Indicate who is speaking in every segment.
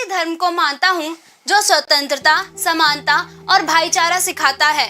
Speaker 1: ऐसे धर्म को मानता हूँ जो स्वतंत्रता, समानता और भाईचारा सिखाता है।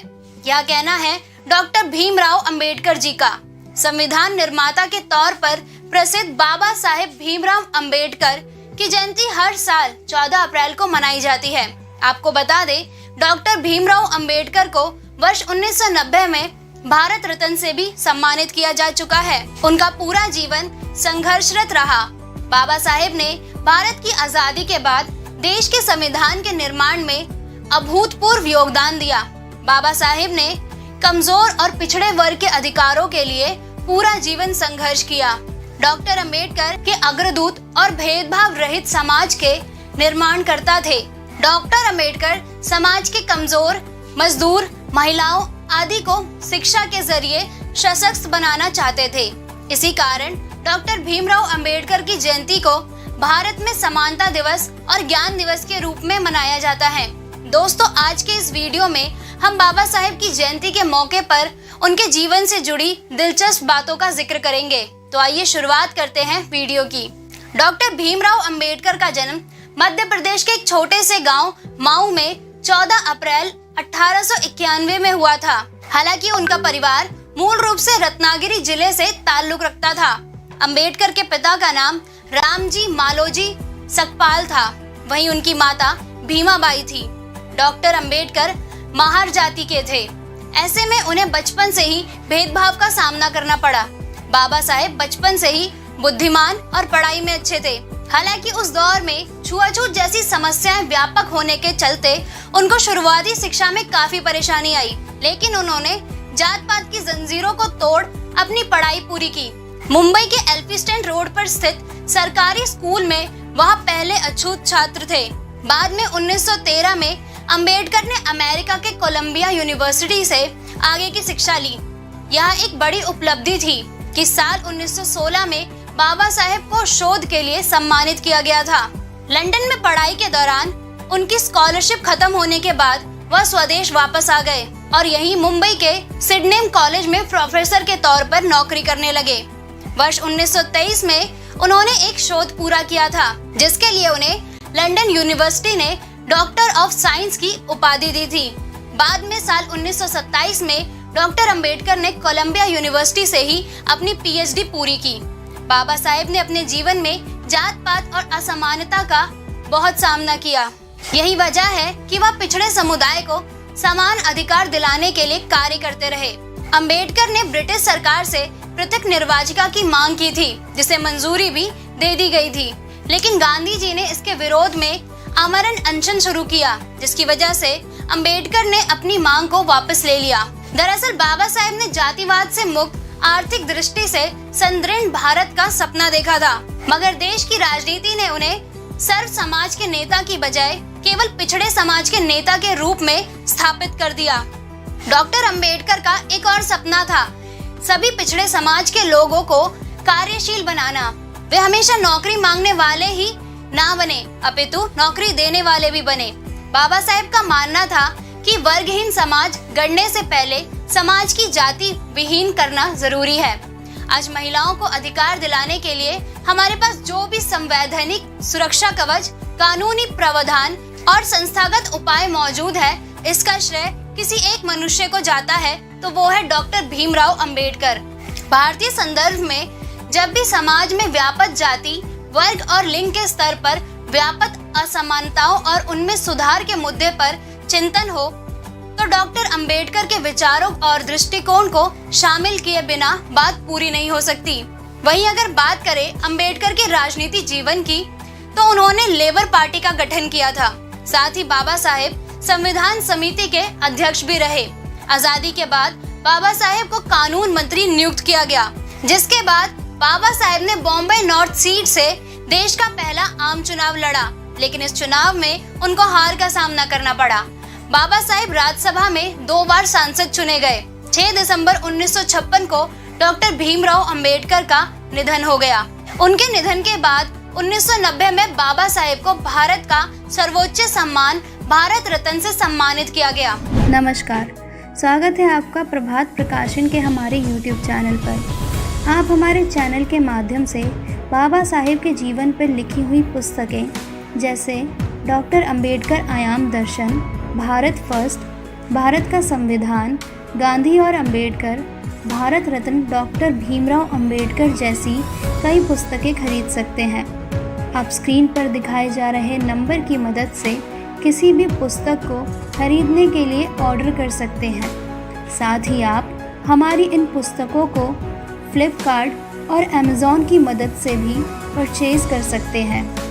Speaker 1: यह कहना है डॉक्टर भीमराव अंबेडकर जी का। संविधान निर्माता के तौर पर प्रसिद्ध बाबा साहेब भीमराव अंबेडकर की जयंती हर साल 14 अप्रैल को मनाई जाती है। आपको बता दें, डॉक्टर भीमराव अंबेडकर को वर्ष 1990 में भारत रत्न से भी सम्मानित किया जा चुका है। उनका पूरा जीवन संघर्षरत रहा। बाबा साहेब ने भारत की आजादी के बाद देश के संविधान के निर्माण में अभूतपूर्व योगदान दिया। बाबा साहेब ने कमजोर और पिछड़े वर्ग के अधिकारों के लिए पूरा जीवन संघर्ष किया। डॉक्टर अंबेडकर के अग्रदूत और भेदभाव रहित समाज के निर्माण करता थे। डॉक्टर अंबेडकर समाज के कमजोर, मजदूर, महिलाओं आदि को शिक्षा के जरिए सशक्त बनाना चाहते थे। इसी कारण डॉक्टर भीमराव अंबेडकर की जयंती को भारत में समानता दिवस और ज्ञान दिवस के रूप में मनाया जाता है। दोस्तों, आज के इस वीडियो में हम बाबा साहेब की जयंती के मौके पर उनके जीवन से जुड़ी दिलचस्प बातों का जिक्र करेंगे। तो आइए शुरुआत करते हैं वीडियो की। डॉक्टर भीमराव अंबेडकर का जन्म मध्य प्रदेश के एक छोटे से गांव माऊ में 14 अप्रैल 1891 में हुआ था। हालांकि उनका परिवार मूल रूप से रत्नागिरी जिले से ताल्लुक रखता था। अंबेडकर के पिता का नाम रामजी मालोजी सकपाल था। वहीं उनकी माता भीमाबाई थी। डॉक्टर अंबेडकर महार जाति के थे। ऐसे में उन्हें बचपन से ही भेदभाव का सामना करना पड़ा। बाबा साहेब बचपन से ही बुद्धिमान और पढ़ाई में अच्छे थे। हालांकि उस दौर में छुआछूत जैसी समस्याएं व्यापक होने के चलते उनको शुरुआती शिक्षा में काफी परेशानी आई, लेकिन उन्होंने जात पात की जंजीरों को तोड़ अपनी पढ़ाई पूरी की। मुंबई के एल्फिस्टन रोड पर स्थित सरकारी स्कूल में वह पहले अछूत छात्र थे। बाद में 1913 में अंबेडकर ने अमेरिका के कोलंबिया यूनिवर्सिटी से आगे की शिक्षा ली। यह एक बड़ी उपलब्धि थी कि साल 1916 में बाबा साहेब को शोध के लिए सम्मानित किया गया था। लंदन में पढ़ाई के दौरान उनकी स्कॉलरशिप खत्म होने के बाद वह स्वदेश वापस आ गए और यहीं मुंबई के सिडनेम कॉलेज में प्रोफेसर के तौर पर नौकरी करने लगे। वर्ष 1923 में उन्होंने एक शोध पूरा किया था, जिसके लिए उन्हें लंदन यूनिवर्सिटी ने डॉक्टर ऑफ साइंस की उपाधि दी थी। बाद में साल 1927 में डॉक्टर अंबेडकर ने कोलंबिया यूनिवर्सिटी से ही अपनी पीएचडी पूरी की। बाबा साहेब ने अपने जीवन में जात पात और असमानता का बहुत सामना किया। यही वजह है कि वह पिछड़े समुदाय को समान अधिकार दिलाने के लिए कार्य करते रहे। अंबेडकर ने ब्रिटिश सरकार से पृथक निर्वाचिका की मांग की थी, जिसे मंजूरी भी दे दी गई थी, लेकिन गांधी जी ने इसके विरोध में आमरण अनशन शुरू किया, जिसकी वजह से अंबेडकर ने अपनी मांग को वापस ले लिया। दरअसल बाबा साहेब ने जातिवाद से मुक्त आर्थिक दृष्टि से सुदृढ़ भारत का सपना देखा था, मगर देश की राजनीति ने उन्हें सर्व समाज के नेता की बजाय केवल पिछड़े समाज के नेता के रूप में स्थापित कर दिया। डॉक्टर अंबेडकर का एक और सपना था, सभी पिछड़े समाज के लोगों को कार्यशील बनाना। वे हमेशा नौकरी मांगने वाले ही ना बने, अपितु नौकरी देने वाले भी बने। बाबा साहेब का मानना था कि वर्गहीन समाज गढ़ने से पहले समाज की जाति विहीन करना जरूरी है। आज महिलाओं को अधिकार दिलाने के लिए हमारे पास जो भी संवैधानिक सुरक्षा कवच, कानूनी प्रावधान और संस्थागत उपाय मौजूद है, इसका श्रेय किसी एक मनुष्य को जाता है, तो वो है डॉक्टर भीमराव अंबेडकर। भारतीय संदर्भ में जब भी समाज में व्यापक जाति, वर्ग और लिंग के स्तर पर व्यापक असमानताओं और उनमें सुधार के मुद्दे पर चिंतन हो, तो डॉक्टर अंबेडकर के विचारों और दृष्टिकोण को शामिल किए बिना बात पूरी नहीं हो सकती। वहीं अगर बात करें अंबेडकर के राजनीति जीवन की, तो उन्होंने लेबर पार्टी का गठन किया था। साथ ही बाबा साहेब संविधान समिति के अध्यक्ष भी रहे। आजादी के बाद बाबा साहेब को कानून मंत्री नियुक्त किया गया, जिसके बाद बाबा साहेब ने बॉम्बे नॉर्थ सीट से देश का पहला आम चुनाव लड़ा, लेकिन इस चुनाव में उनको हार का सामना करना पड़ा। बाबा साहेब राज्यसभा में 2 बार सांसद चुने गए। 6 दिसंबर 1956 को डॉक्टर भीमराव अंबेडकर का निधन हो गया। उनके निधन के बाद 1990 में बाबा साहेब को भारत का सर्वोच्च सम्मान भारत रत्न से सम्मानित किया गया।
Speaker 2: नमस्कार, स्वागत है आपका प्रभात प्रकाशन के हमारे YouTube चैनल पर। आप हमारे चैनल के माध्यम से बाबा साहेब के जीवन पर लिखी हुई पुस्तकें जैसे डॉक्टर अंबेडकर आयाम दर्शन, भारत फर्स्ट, भारत का संविधान, गांधी और अंबेडकर, भारत रत्न डॉक्टर भीमराव अंबेडकर जैसी कई पुस्तकें खरीद सकते हैं। आप स्क्रीन पर दिखाए जा रहे नंबर की मदद से किसी भी पुस्तक को खरीदने के लिए ऑर्डर कर सकते हैं। साथ ही आप हमारी इन पुस्तकों को फ्लिपकार्ट और अमेज़ॉन की मदद से भी परचेज़ कर सकते हैं।